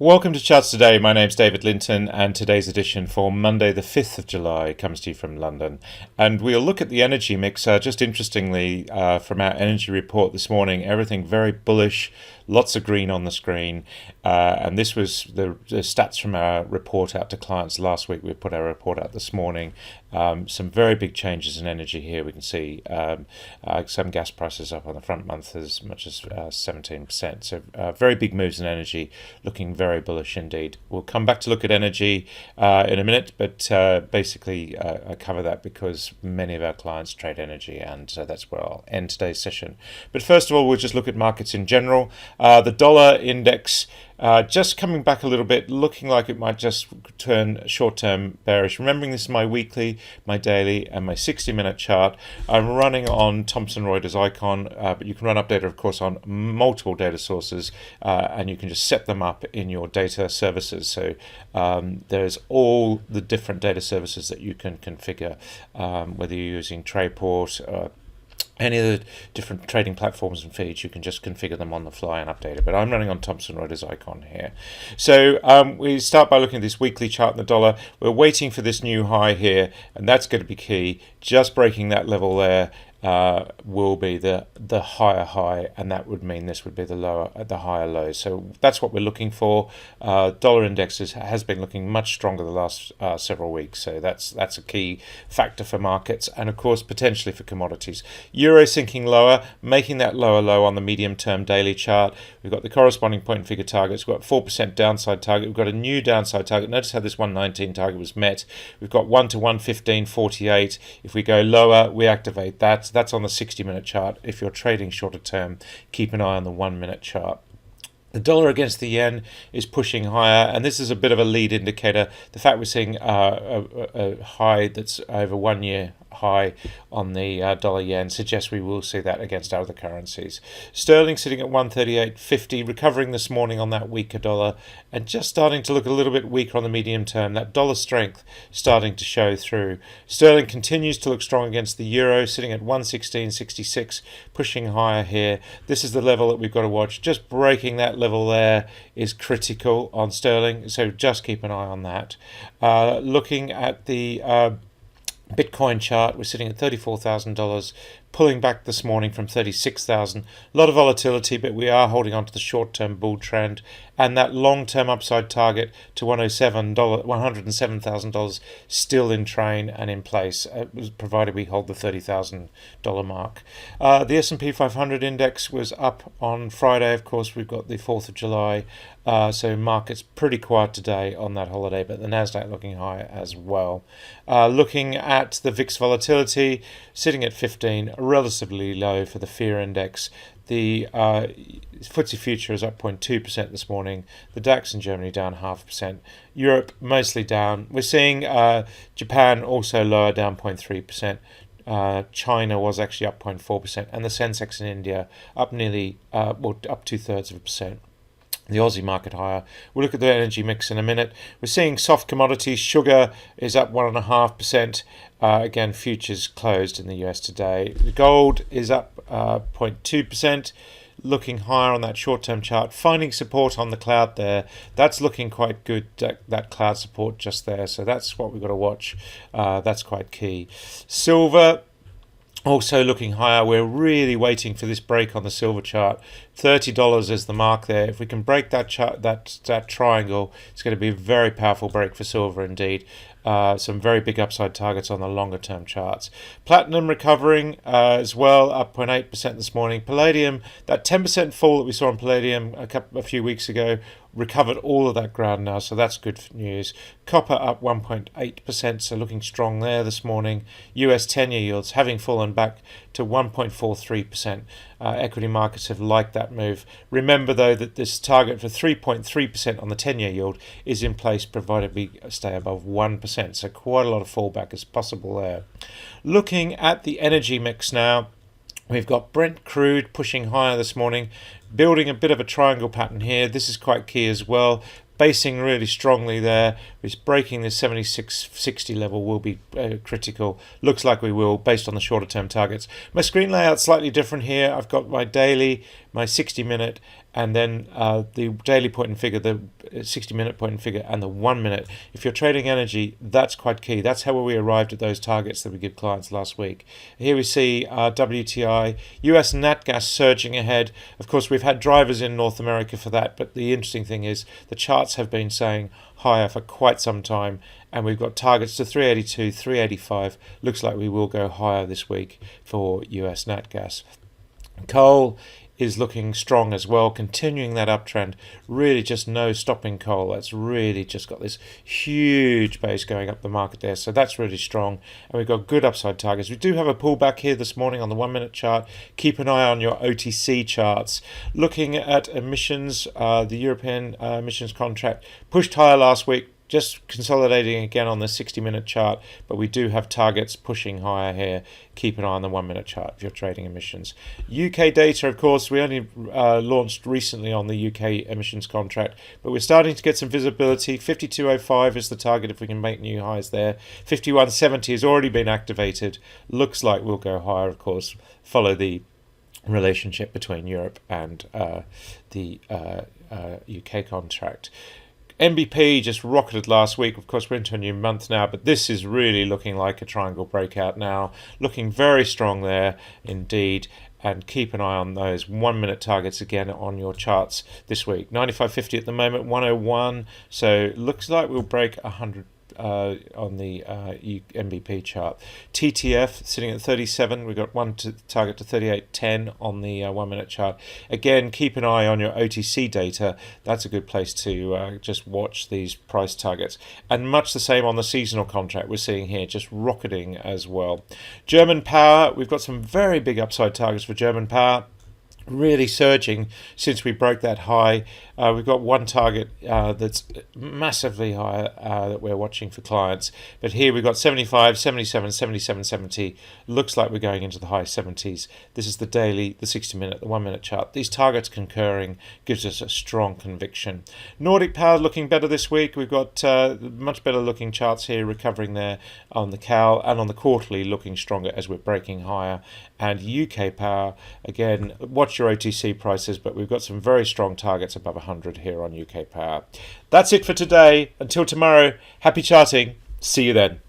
Welcome to Charts Today. My name's David Linton, and today's edition for Monday, the 5th of July, comes to you from London. And we'll look at the energy mix. Just interestingly, from our energy report this morning, everything very bullish, lots of green on the screen. And this was the stats from our report out to clients last week. We put our report out this morning. Some very big changes in energy here. We can see some gas prices up on the front month as much as 17%. So very big moves in energy, looking very bullish indeed. We'll come back to look at energy in a minute, but basically I cover that because many of our clients trade energy, and that's where I'll end today's session. But first of all, we'll just look at markets in general. The dollar index just coming back a little bit, looking like it might just turn short-term bearish. Remembering this is my weekly, my daily, and my 60-minute chart. I'm running on Thomson Reuters Icon, but you can run Updata, of course, on multiple data sources, and you can just set them up in your data services. So there's all the different data services that you can configure, whether you're using Trayport, any of the different trading platforms and feeds, you can just configure them on the fly and update it. But I'm running on Thomson Reuters Icon here. So we start by looking at this weekly chart in the dollar. We're waiting for this new high here, and that's going to be key. Just breaking that level there will be the higher high, and that would mean this would be the higher low. So that's what we're looking for. Dollar index has been looking much stronger the last several weeks, so that's a key factor for markets, and of course potentially for commodities. Euro sinking lower, making that lower low on the medium term daily chart. We've got the corresponding point and figure targets. We've got 4% downside target. We've got a new downside target. Notice how this 119 target was met. We've got 1 to 115.48. If we go lower, we activate that. That's on the 60-minute chart. If you're trading shorter term, keep an eye on the 1-minute chart. The dollar against the yen is pushing higher, and this is a bit of a lead indicator. The fact we're seeing a high that's over 1 year high on the dollar yen suggests we will see that against other currencies. Sterling sitting at 138.50, recovering this morning on that weaker dollar, and just starting to look a little bit weaker on the medium term. That dollar strength starting to show through. Sterling continues to look strong against the euro, sitting at 116.66, pushing higher here. This is the level that we've got to watch. Just breaking that level there is critical on sterling, so just keep an eye on that. Looking at the Bitcoin chart, we're sitting at $34,000, pulling back this morning from 36,000. A lot of volatility, but we are holding on to the short-term bull trend, and that long-term upside target to $107,000 still in train and in place, provided we hold the $30,000 mark. The S&P 500 index was up on Friday. Of course, we've got the 4th of July, so market's pretty quiet today on that holiday, but the Nasdaq looking high as well. Looking at the VIX volatility, sitting at 15, relatively low for the fear index. The FTSE future is up 0.2% this morning. The DAX in Germany down 0.5%. Europe mostly down. We're seeing Japan also lower, down 0.3%. China was actually up 0.4%, and the Sensex in India up nearly, up 2/3%. The Aussie market higher. We'll look at the energy mix in a minute. We're seeing soft commodities. Sugar is up 1.5%. Again, futures closed in the US today. The gold is up 0.2%. Looking higher on that short-term chart, finding support on the cloud there. That's looking quite good, that cloud support just there. So that's what we've got to watch. That's quite key. Silver also looking higher. We're really waiting for this break on the silver chart. $30 is the mark there. If we can break that chart, that triangle, it's going to be a very powerful break for silver indeed. Some very big upside targets on the longer term charts. Platinum recovering as well, up 0.8% this morning. Palladium, that 10% fall that we saw in palladium a few weeks ago, recovered all of that ground now, so that's good news. Copper up 1.8%, so looking strong there this morning. US 10-year yields having fallen back to 1.43%. Equity markets have liked that move. Remember, though, that this target for 3.3% on the 10-year yield is in place, provided we stay above 1%. So quite a lot of fallback is possible there. Looking at the energy mix now, we've got Brent crude pushing higher this morning, building a bit of a triangle pattern here. This is quite key as well. Basing really strongly there. Is breaking the 76.60 level will be critical. Looks like we will, based on the shorter term targets. My screen layout slightly different here. I've got my daily, my 60-minute, and then the daily point and figure, the 60-minute point and figure, and the 1 minute. If you're trading energy, that's quite key. That's how we arrived at those targets that we give clients last week. Here we see WTI, US nat gas surging ahead. Of course, we've had drivers in North America for that, but the interesting thing is the charts have been saying higher for quite some time, and we've got targets to 382, 385. Looks like we will go higher this week for US nat gas. Coal is looking strong as well, continuing that uptrend. Really just no stopping coal. That's really just got this huge base going up the market there. So that's really strong. And we've got good upside targets. We do have a pullback here this morning on the 1 minute chart. Keep an eye on your OTC charts. Looking at emissions, the European emissions contract pushed higher last week. Just consolidating again on the 60-minute chart, but we do have targets pushing higher here. Keep an eye on the 1 minute chart if you're trading emissions. UK data, of course, we only launched recently on the UK emissions contract, but we're starting to get some visibility. 52.05 is the target if we can make new highs there. 51.70 has already been activated. Looks like we'll go higher, of course. Follow the relationship between Europe and the UK contract. NBP just rocketed last week. Of course, we're into a new month now, but this is really looking like a triangle breakout now. Looking very strong there indeed. And keep an eye on those 1 minute targets again on your charts this week. 95.50 at the moment, 101. So looks like we'll break 100 on the MBP chart. TTF sitting at 37. We've got one target to 38.10 on the 1 minute chart. Again, keep an eye on your OTC data. That's a good place to just watch these price targets. And much the same on the seasonal contract we're seeing here, just rocketing as well. German power, we've got some very big upside targets for German power. Really surging since we broke that high. We've got one target that's massively higher that we're watching for clients. But here we've got 75, 77, 77, 70. Looks like we're going into the high 70s. This is the daily, the 60-minute, the 1 minute chart. These targets concurring gives us a strong conviction. Nordic power looking better this week. We've got much better looking charts here, recovering there on the CAL, and on the quarterly looking stronger as we're breaking higher. And UK power, again, watch your OTC prices, but we've got some very strong targets above 100 here on UK power. That's it for today. Until tomorrow, happy charting. See you then.